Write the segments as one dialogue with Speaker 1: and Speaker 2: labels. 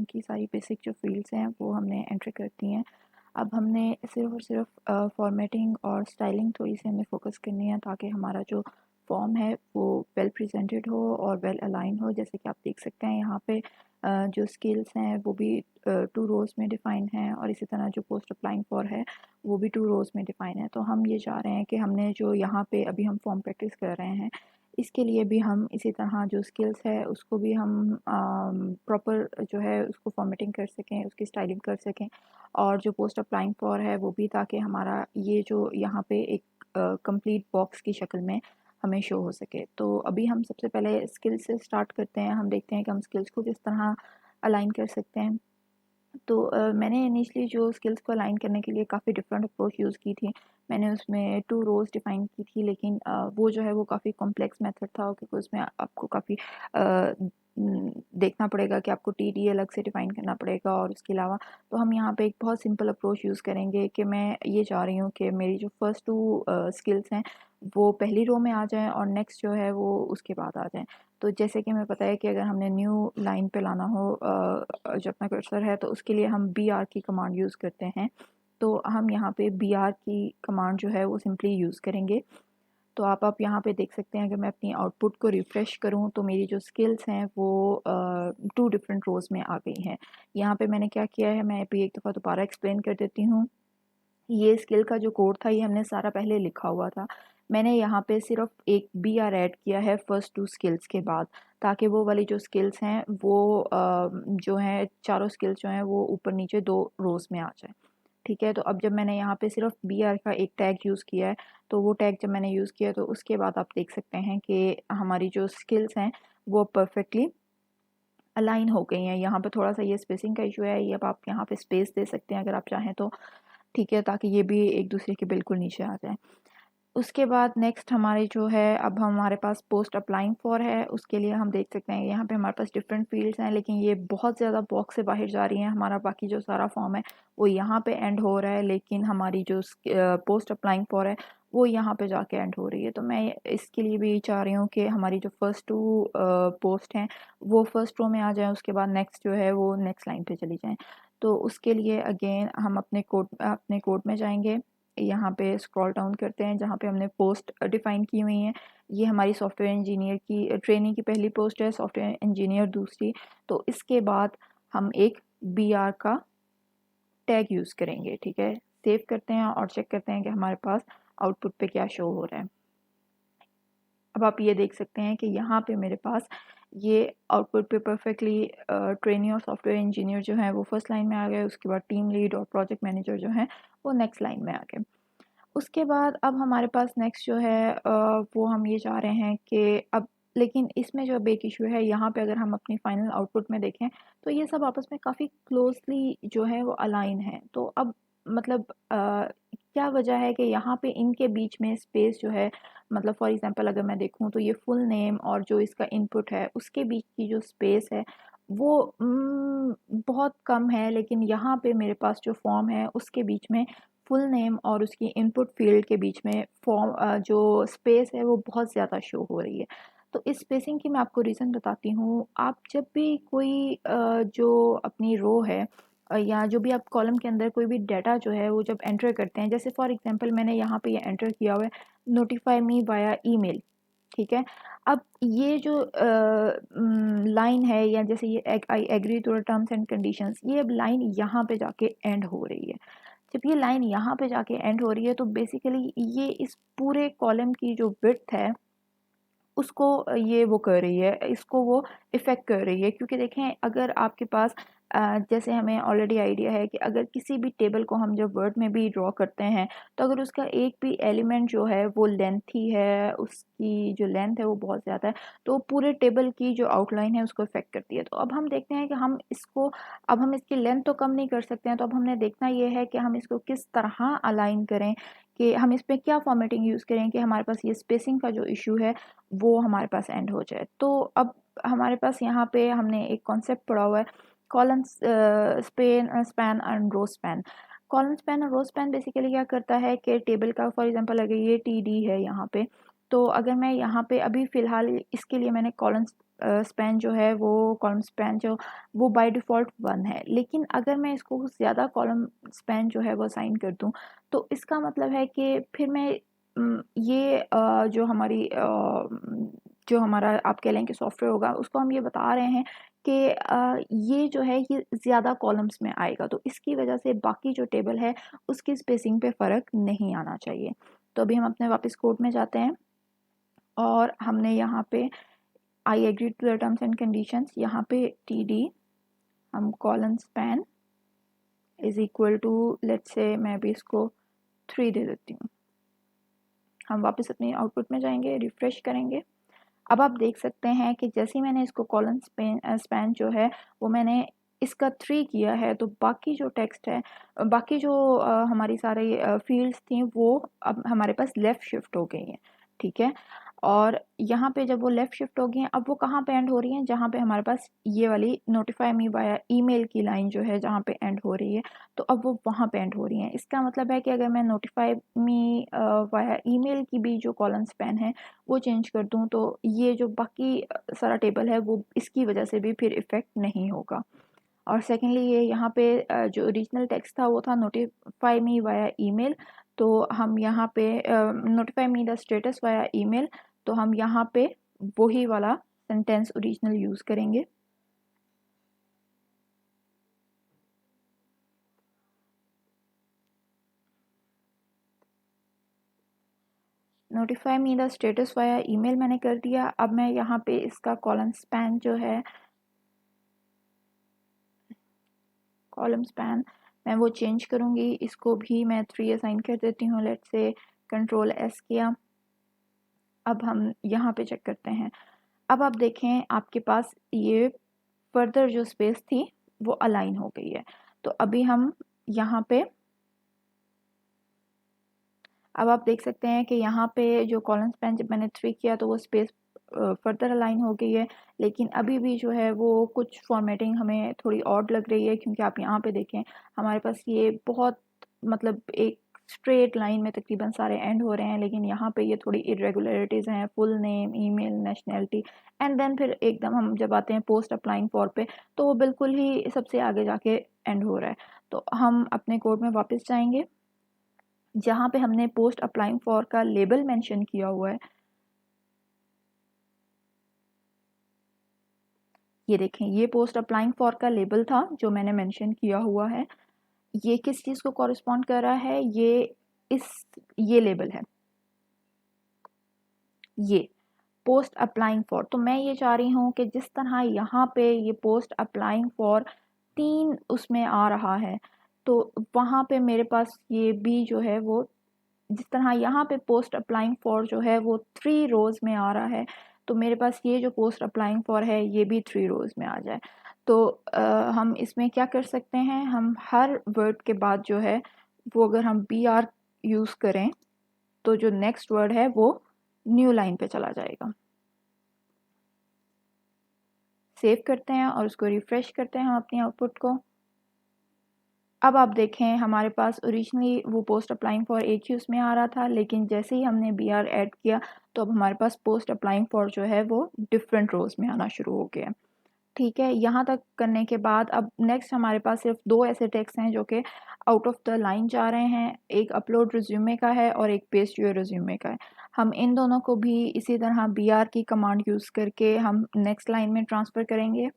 Speaker 1: की सारी बेसिक जो फील्ड्स हैं वो हमने एंटर कर दी हैं। अब हमने सिर्फ़ और सिर्फ फॉर्मेटिंग और स्टाइलिंग थोड़ी सी हमें फ़ोकस करनी है, ताकि हमारा जो फॉर्म है वो वेल प्रेजेंटेड हो और वेल अलाइन हो। जैसे कि आप देख सकते हैं यहाँ पे जो स्किल्स हैं वो भी 2 रोज़ में डिफ़ाइन हैं, और इसी तरह जो पोस्ट अप्लाइंग फॉर है वो भी 2 रोज़ में डिफ़ाइन है। तो हम ये चाह रहे हैं कि हमने जो यहाँ पे अभी हम फॉर्म प्रैक्टिस कर रहे हैं, इसके लिए भी हम इसी तरह जो स्किल्स है उसको भी हम प्रॉपर जो है उसको फॉर्मेटिंग कर सकें, उसकी स्टाइलिंग कर सकें, और जो पोस्ट अप्लाइंग फॉर है वो भी, ताकि हमारा ये जो यहाँ पे एक कंप्लीट बॉक्स की शक्ल में हमें शो हो सके। तो अभी हम सबसे पहले स्किल्स से स्टार्ट करते हैं। हम देखते हैं कि हम स्किल्स को किस तरह अलाइन कर सकते हैं। तो मैंने इनिशियली जो स्किल्स को अलाइन करने के लिए काफ़ी डिफरेंट अप्रोच यूज़ की थी। मैंने उसमें 2 रोज़ डिफ़ाइन की थी, लेकिन वो जो है वो काफ़ी कॉम्प्लेक्स मेथड था, क्योंकि उसमें आपको काफ़ी देखना पड़ेगा कि आपको टीडी अलग से डिफ़ाइन करना पड़ेगा, और उसके अलावा तो हम यहाँ पे एक बहुत सिंपल अप्रोच यूज़ करेंगे कि मैं ये चाह रही हूँ कि मेरी जो फर्स्ट 2 स्किल्स हैं वो पहली रो में आ जाएँ, और नेक्स्ट जो है वो उसके बाद आ जाएँ। तो जैसे कि हमें पता है कि अगर हमने न्यू लाइन पे लाना हो जो अपना कर्सर है, तो उसके लिए हम br की कमांड यूज़ करते हैं। तो हम यहाँ पे br की कमांड जो है वो सिंपली यूज़ करेंगे। तो आप यहाँ पे देख सकते हैं, अगर मैं अपनी आउटपुट को रिफ़्रेश करूँ तो मेरी जो स्किल्स हैं वो 2 डिफरेंट रोज़ में आ गई हैं। यहाँ पे मैंने क्या किया है, मैं अभी एक दफ़ा दोबारा एक्सप्लेन कर देती हूँ। ये स्किल का जो कोड था ये हमने सारा पहले लिखा हुआ था। मैंने यहाँ पे सिर्फ़ एक br ऐड किया है फर्स्ट 2 स्किल्स के बाद, ताकि वो वाली जो स्किल्स हैं वो जो हैं चारों स्किल्स जो हैं वो ऊपर-नीचे 2 रोज़ में आ जाएँ। ठीक है? तो अब जब मैंने यहाँ पे सिर्फ़ br का एक टैग यूज़ किया है, तो वो टैग जब मैंने यूज़ किया तो उसके बाद आप देख सकते हैं कि हमारी जो स्किल्स हैं वो परफ़ेक्टली अलाइन हो गई हैं। यहाँ पे थोड़ा-सा ये स्पेसिंग का इश्यू है, ये अब आप यहाँ पे स्पेस दे सकते हैं अगर आप चाहें तो, ठीक है? ताकि ये भी एक दूसरे के बिल्कुल नीचे आ जाएँ। उसके बाद नेक्स्ट हमारी जो है, अब हमारे पास पोस्ट अप्लाइंग फॉर है, उसके लिए हम देख सकते हैं यहाँ पे हमारे पास डिफरेंट फील्ड्स हैं, लेकिन ये बहुत ज़्यादा बॉक्स से बाहर जा रही हैं। हमारा बाकी जो सारा फॉर्म है वो यहाँ पे एंड हो रहा है, लेकिन हमारी जो पोस्ट अप्लाइंग फॉर है वो यहाँ पे जाके एंड हो रही है। तो मैं इसके लिए भी चाह रही हूँ कि हमारी जो फर्स्ट 2 पोस्ट हैं वो फर्स्ट रो में आ जाएँ, उसके बाद नेक्स्ट जो है वो नेक्स्ट लाइन पे चली जाएँ। तो उसके लिए अगेन हम अपने कोड में जाएंगे, यहाँ पे स्क्रॉल डाउन करते हैं जहाँ पे हमने पोस्ट डिफ़ाइन की हुई हैं। ये हमारी सॉफ्टवेयर इंजीनियर की ट्रेनी की पहली पोस्ट है, सॉफ्टवेयर इंजीनियर दूसरी। तो इसके बाद हम एक br का टैग यूज़ करेंगे, ठीक है? सेव करते हैं और चेक करते हैं कि हमारे पास आउटपुट पे क्या शो हो रहा है। अब आप ये देख सकते हैं कि यहाँ पे मेरे पास ये आउटपुट पे परफेक्टली ट्रेनी और सॉफ्टवेयर इंजीनियर जो है वो फर्स्ट लाइन में आ गए, उसके बाद टीम लीड और प्रोजेक्ट मैनेजर जो हैं वो नेक्स्ट लाइन में आ गए। उसके बाद अब हमारे पास नेक्स्ट जो है वो हम ये चाह रहे हैं कि अब, लेकिन इसमें जो अब एक इशू है, यहाँ पे अगर हम अपनी फाइनल आउटपुट में देखें तो ये सब आपस में काफ़ी क्लोजली जो है वो अलाइन है। तो अब मतलब क्या वजह है कि यहाँ पे इनके बीच में स्पेस जो है, मतलब फॉर एग्जांपल अगर मैं देखूँ तो ये फुल नेम और जो इसका इनपुट है उसके बीच की जो स्पेस है वो बहुत कम है, लेकिन यहाँ पे मेरे पास जो फॉर्म है उसके बीच में फुल नेम और उसकी इनपुट फील्ड के बीच में जो स्पेस है वो बहुत ज़्यादा शो हो रही है। तो इस स्पेसिंग की मैं आपको रीज़न बताती हूँ। आप जब भी कोई जो अपनी रो है या जो भी आप कॉलम के अंदर कोई भी डाटा जो है वो जब एंटर करते हैं, जैसे फॉर एग्जांपल मैंने यहाँ पे ये एंटर किया हुआ है, नोटिफाई मी वाया ईमेल, ठीक है? अब ये जो लाइन है, या जैसे ये I agree to the terms and conditions, ये अब लाइन यहाँ पे जाके एंड हो रही है। जब ये लाइन यहाँ पे जाके एंड हो रही है तो बेसिकली ये इस पूरे कॉलम की जो विड्थ है उसको ये वो कर रही है, इसको वो इफ़ेक्ट कर रही है, क्योंकि देखें अगर आपके पास जैसे हमें ऑलरेडी आइडिया है कि अगर किसी भी टेबल को हम जब वर्ड में भी ड्रॉ करते हैं तो अगर उसका एक भी एलिमेंट जो है वो लेंथी है, उसकी जो लेंथ है वो बहुत ज़्यादा है, तो पूरे टेबल की जो आउटलाइन है उसको इफ़ेक्ट करती है। तो अब हम देखते हैं कि हम इसकी लेंथ तो कम नहीं कर सकते हैं, तो अब हमने देखना ये है कि हम इसको किस तरह अलाइन करें, कि हम इसमें क्या फॉर्मेटिंग यूज़ करें कि हमारे पास ये स्पेसिंग का जो इशू है वो हमारे पास एंड हो जाए। तो अब हमारे पास यहाँ पे हमने एक कॉन्सेप्ट पढ़ा हुआ है, colon span and row span. Colon span और रो स्पैन बेसिकली क्या करता है कि टेबल का फॉर एग्जांपल अगर ये टी डी है यहाँ पे, तो अगर मैं यहाँ पे अभी फ़िलहाल इसके लिए मैंने कॉलन स्पैन जो है वो कॉलम स्पैन जो वो बाय डिफ़ॉल्ट 1 है, लेकिन अगर मैं इसको ज़्यादा कॉलम स्पैन जो है वो असाइन कर दूँ, तो इसका मतलब है कि फिर मैं ये जो हमारा आप कह लें कि सॉफ्टवेयर होगा, उसको हम ये बता रहे हैं कि ये जो है ये ज़्यादा कॉलम्स में आएगा, तो इसकी वजह से बाकी जो टेबल है उसकी स्पेसिंग पे फ़र्क नहीं आना चाहिए। तो अभी हम अपने वापस कोड में जाते हैं और हमने यहाँ पे I agree to the terms and conditions, यहाँ पे टीडी हम colon span is equal to, let's say मैं भी इसको 3 दे देती हूँ। हम वापस अपनी आउटपुट में जाएंगे, रिफ्रेश करेंगे। अब आप देख सकते हैं कि जैसे ही मैंने इसको कॉलन स्पैन जो है वो मैंने इसका 3 किया है, तो बाकी जो टेक्स्ट है, बाकी जो हमारी सारी फील्ड्स थी वो अब हमारे पास लेफ़्ट शिफ्ट हो गई हैं, ठीक है। और यहाँ पे जब वो लेफ़्ट शिफ्ट हो गई हैं, अब वो कहाँ पे एंड हो रही हैं, जहाँ पे हमारे पास ये वाली नोटिफाई मी वाया ईमेल की लाइन जो है जहाँ पे एंड हो रही है, तो अब वो वहाँ पे एंड हो रही हैं। इसका मतलब है कि अगर मैं नोटिफाई मी वाया ईमेल की भी जो कॉलन स्पैन है वो चेंज कर दूँ, तो ये जो बाकी सारा टेबल है वो इसकी वजह से भी फिर इफ़ेक्ट नहीं होगा। और सेकेंडली ये यहाँ पे जो ओरिजिनल टेक्स्ट था वो था नोटिफाई मी वाया ईमेल, तो हम यहाँ पे notify me the status via email, तो हम यहाँ पे वही वाला सेंटेंस ओरिजिनल यूज़ करेंगे। Notify me the status via email मैंने कर दिया। अब मैं यहाँ पे इसका कॉलम स्पैन जो है, कॉलम स्पैन मैं वो चेंज करूँगी, इसको भी मैं 3 असाइन कर देती हूँ। लेट्स से कंट्रोल एस किया। अब हम यहाँ पे चेक करते हैं। अब आप देखें आपके पास ये फर्दर जो स्पेस थी वो अलाइन हो गई है। तो अभी हम यहाँ पे, अब आप देख सकते हैं कि यहाँ पे जो कॉलम स्पैन जब मैंने 3 किया तो वो स्पेस फर्दर अलाइन हो गई है, लेकिन अभी भी जो है वो कुछ फॉर्मेटिंग हमें थोड़ी ऑड लग रही है, क्योंकि आप यहाँ पे देखें हमारे पास ये बहुत मतलब एक स्ट्रेट लाइन में तकरीबन सारे एंड हो रहे हैं, लेकिन यहाँ पे ये थोड़ी इरेगुलरिटीज़ हैं, full name, email, nationality, and then फिर एकदम हम जब आते हैं पोस्ट अप्लाइंग फॉर पे, तो वो बिल्कुल ही सबसे आगे जाके एंड हो रहा है। तो हम अपने कोड में वापस जाएंगे, जहाँ पे हमने पोस्ट अप्लाइंग फॉर का लेबल मेंशन किया हुआ है, ये देखें ये पोस्ट अप्लाइंग फॉर का लेबल था जो मैंने मेंशन किया हुआ है। ये किस चीज़ को कॉरेस्पॉन्ड कर रहा है, ये लेबल है, ये पोस्ट अप्लाइंग फॉर। तो मैं ये चाह रही हूँ कि जिस तरह यहाँ पे ये पोस्ट अप्लाइंग फॉर 3 उसमें आ रहा है, तो वहाँ पे मेरे पास ये भी जो है वो जिस तरह यहाँ पे पोस्ट अप्लाइंग फॉर जो है वो 3 रोज़ में आ रहा है, तो मेरे पास ये जो पोस्ट अप्लाइंग फॉर है ये भी 3 रोज़ में आ जाए। तो हम इसमें क्या कर सकते हैं, हम हर वर्ड के बाद जो है वो अगर हम बी आर यूज़ करें तो जो नेक्स्ट वर्ड है वो न्यू लाइन पे चला जाएगा। सेव करते हैं और उसको रिफ़्रेश करते हैं हम अपनी आउटपुट को। अब आप देखें हमारे पास ओरिजिनली वो पोस्ट अप्लाइंग फॉर एक ही उसमें आ रहा था, लेकिन जैसे ही हमने बी आर ऐड किया तो अब हमारे पास पोस्ट अप्लाइंग फॉर जो है वो डिफरेंट रोज़ में आना शुरू हो गया। ठीक है, यहाँ तक करने के बाद अब नेक्स्ट हमारे पास सिर्फ 2 ऐसे टेक्स्ट हैं जो कि आउट ऑफ द लाइन जा रहे हैं, एक अपलोड रिज्यूमे का है और एक पेस्ट योर रिज्यूमे का है। हम इन दोनों को भी इसी तरह बी आर की कमांड यूज़ करके हम नेक्स्ट लाइन में ट्रांसफ़र करेंगे।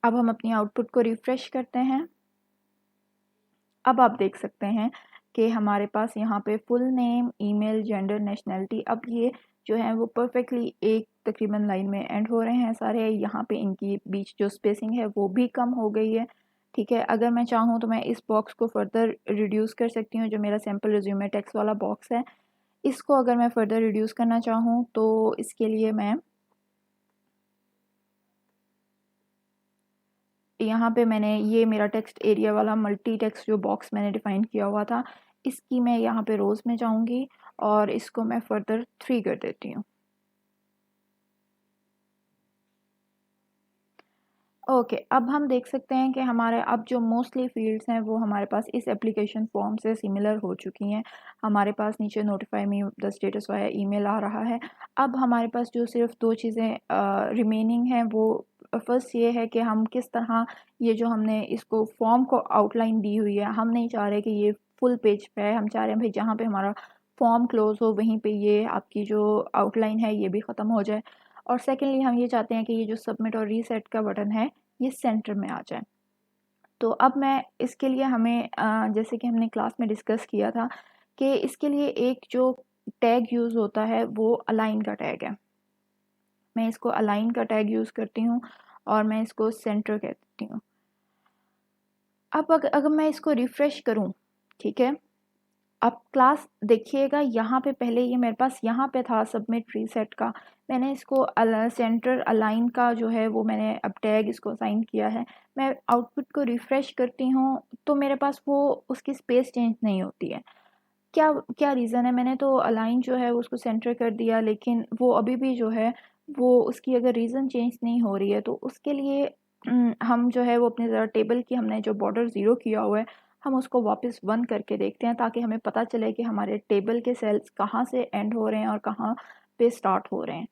Speaker 1: अब हम अपनी आउटपुट को रिफ़्रेश करते हैं। अब आप देख सकते हैं कि हमारे पास यहाँ पे full name, email, gender, nationality, अब ये जो है वो परफेक्टली एक तकरीबन लाइन में एंड हो रहे हैं सारे। यहाँ पे इनकी बीच जो स्पेसिंग है वो भी कम हो गई है। ठीक है, अगर मैं चाहूँ तो मैं इस बॉक्स को फर्दर रिड्यूस कर सकती हूँ, जो मेरा सैम्पल रिज्यूमे टेक्स्ट वाला बॉक्स है, इसको अगर मैं फर्दर रिड्यूस करना चाहूँ तो इसके लिए मैं यहाँ पे मैंने ये मेरा टेक्स्ट एरिया वाला मल्टी टेक्स्ट जो बॉक्स मैंने डिफ़ाइन किया हुआ था, इसकी मैं यहाँ पे रोज़ में जाऊँगी और इसको मैं फर्दर 3 कर देती हूँ। ओके, अब हम देख सकते हैं कि हमारे अब जो मोस्टली फ़ील्ड्स हैं वो हमारे पास इस एप्लीकेशन फॉर्म से सिमिलर हो चुकी हैं। हमारे पास नीचे notify me the status via email आ रहा है। अब हमारे पास जो सिर्फ 2 चीज़ें रिमेनिंग हैं वो फर्स्ट ये है कि हम किस तरह ये जो हमने इसको फॉर्म को आउटलाइन दी हुई है, हम नहीं चाह रहे कि ये फुल पेज पे है, हम चाह रहे हैं भई जहाँ पे हमारा फॉर्म क्लोज़ हो वहीं पे ये आपकी जो आउटलाइन है ये भी ख़त्म हो जाए। और सेकेंडली हम ये चाहते हैं कि ये जो सबमिट और रीसेट का बटन है ये सेंटर में आ जाए। तो अब मैं इसके लिए हमें जैसे कि हमने क्लास में डिस्कस किया था कि इसके लिए एक जो टैग यूज़ होता है वो अलाइन का टैग है। मैं इसको अलाइन का टैग यूज़ करती हूँ और मैं इसको सेंटर कहती हूँ। अब अगर मैं इसको रिफ़्रेश करूँ, ठीक है? अब क्लास देखिएगा यहाँ पे पहले ये मेरे पास यहाँ पे था सबमिट रीसेट का, मैंने इसको सेंटर अलाइन का जो है वो मैंने अब टैग इसको असाइन किया है। मैं आउटपुट को रिफ़्रेश करती हूँ तो मेरे पास वो उसकी स्पेस चेंज नहीं होती है। क्या क्या रीज़न है? मैंने तो अलाइन जो है उसको सेंटर कर दिया लेकिन वो अभी भी जो है वो उसकी अगर रीज़न चेंज नहीं हो रही है तो उसके लिए हम जो है वो अपने ज़रा टेबल की हमने जो बॉर्डर ज़ीरो किया हुआ है हम उसको वापस 1 करके देखते हैं ताकि हमें पता चले कि हमारे टेबल के सेल्स कहाँ से एंड हो रहे हैं और कहाँ पे स्टार्ट हो रहे हैं।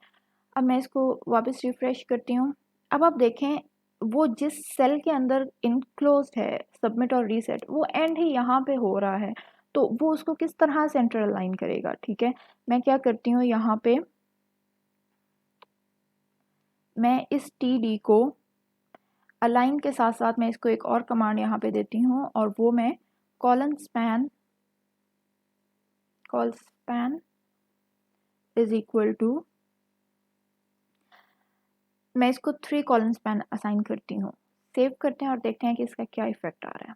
Speaker 1: अब मैं इसको वापस रिफ़्रेश करती हूँ। अब आप देखें वो जिस सेल के अंदर इनक्लोज़्ड है सबमिट और रीसेट वो एंड ही यहाँ पे हो रहा है। तो वो उसको किस तरह सेंटर अलाइन करेगा, ठीक है? मैं क्या करती हूँ यहाँ पे मैं इस टीडी को अलाइन के साथ-साथ मैं इसको एक और कमांड यहाँ पे देती हूँ और वो मैं colon span is equal to मैं इसको 3 कॉलन स्पैन असाइन करती हूँ। सेव करते हैं और देखते हैं कि इसका क्या इफ़ेक्ट आ रहा है।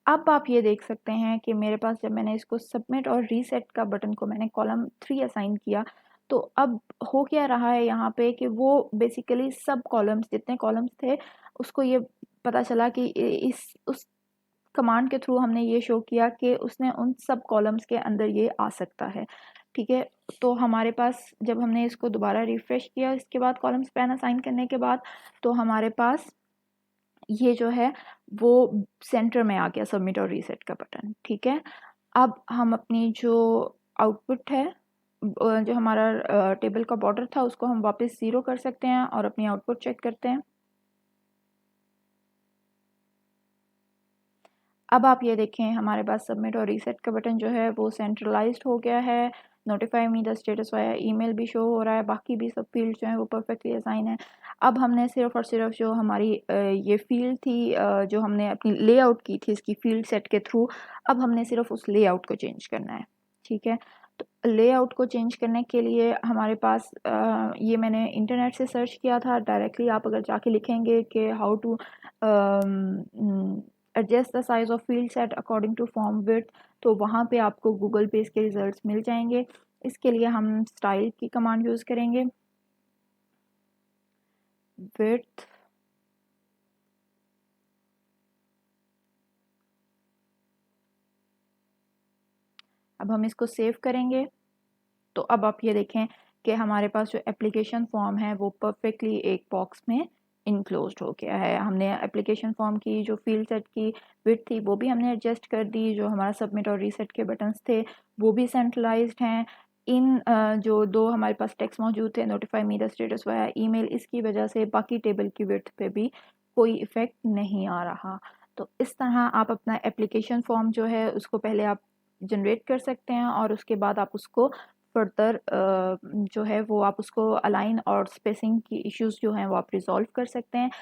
Speaker 1: अब आप ये देख सकते हैं कि मेरे पास जब मैंने इसको सबमिट और रीसेट का बटन को मैंने कॉलम 3 असाइन किया, तो अब हो क्या रहा है यहाँ पे कि वो बेसिकली सब कॉलम्स जितने कॉलम्स थे, उसको ये पता चला कि इस उस कमांड के थ्रू हमने ये शो किया कि उसने उन सब कॉलम्स के अंदर ये आ सकता है, ठीक है? तो हमारे पास जब हमने इसको दोबारा रिफ्रेश किया इसके बाद कॉलम स्पैन असाइन करने के बाद, तो हमारे पास ये जो है वो सेंटर में आ गया सबमिट और रीसेट का बटन, ठीक है? अब हम अपनी जो आउटपुट है जो हमारा टेबल का बॉर्डर था उसको हम वापस 0 कर सकते हैं और अपनी आउटपुट चेक करते हैं। अब आप ये देखें हमारे पास सबमिट और रीसेट का बटन जो है वो सेंट्रलाइज्ड हो गया है। Notify me the status via email भी शो हो रहा है, बाकी भी सब फील्ड जो हैं वो परफेक्टली असाइन है। अब हमने सिर्फ और सिर्फ जो हमारी ये फील्ड थी जो हमने अपनी लेआउट की थी इसकी फील्ड सेट के थ्रू, अब हमने सिर्फ उस लेआउट को चेंज करना है, ठीक है? तो लेआउट को चेंज करने के लिए हमारे पास ये मैंने इंटरनेट से सर्च किया था। डायरेक्टली आप अगर जाके लिखेंगे कि how to adjust the size of field set according to form width, तो वहाँ पे आपको गूगल पे इसके रिजल्ट्स मिल जाएंगे। इसके लिए हम स्टाइल की कमांड यूज़ करेंगे, विड्थ अब हम इसको सेव करेंगे। तो अब आप ये देखें कि हमारे पास जो एप्लीकेशन फॉर्म है वो परफेक्टली एक बॉक्स में इनक्लोज्ड हो गया है। हमने एप्लीकेशन फॉर्म की जो फील्ड सेट की विड्थ थी वो भी हमने एडजस्ट कर दी, जो हमारा सबमिट और रीसेट के बटन्स थे वो भी सेंट्रलाइज्ड हैं। इन जो 2 हमारे पास टेक्स्ट मौजूद थे notify me the status via email, इसकी वजह से बाकी टेबल की विड्थ पे भी कोई इफ़ेक्ट नहीं आ रहा। तो इस तरह आप अपना एप्लीकेशन फॉर्म जो है उसको पहले आप जनरेट कर सकते हैं और उसके बाद आप उसको फर्दर जो है वो आप उसको अलाइन और स्पेसिंग की इश्यूज़ जो हैं वो आप रिज़ॉल्व कर सकते हैं।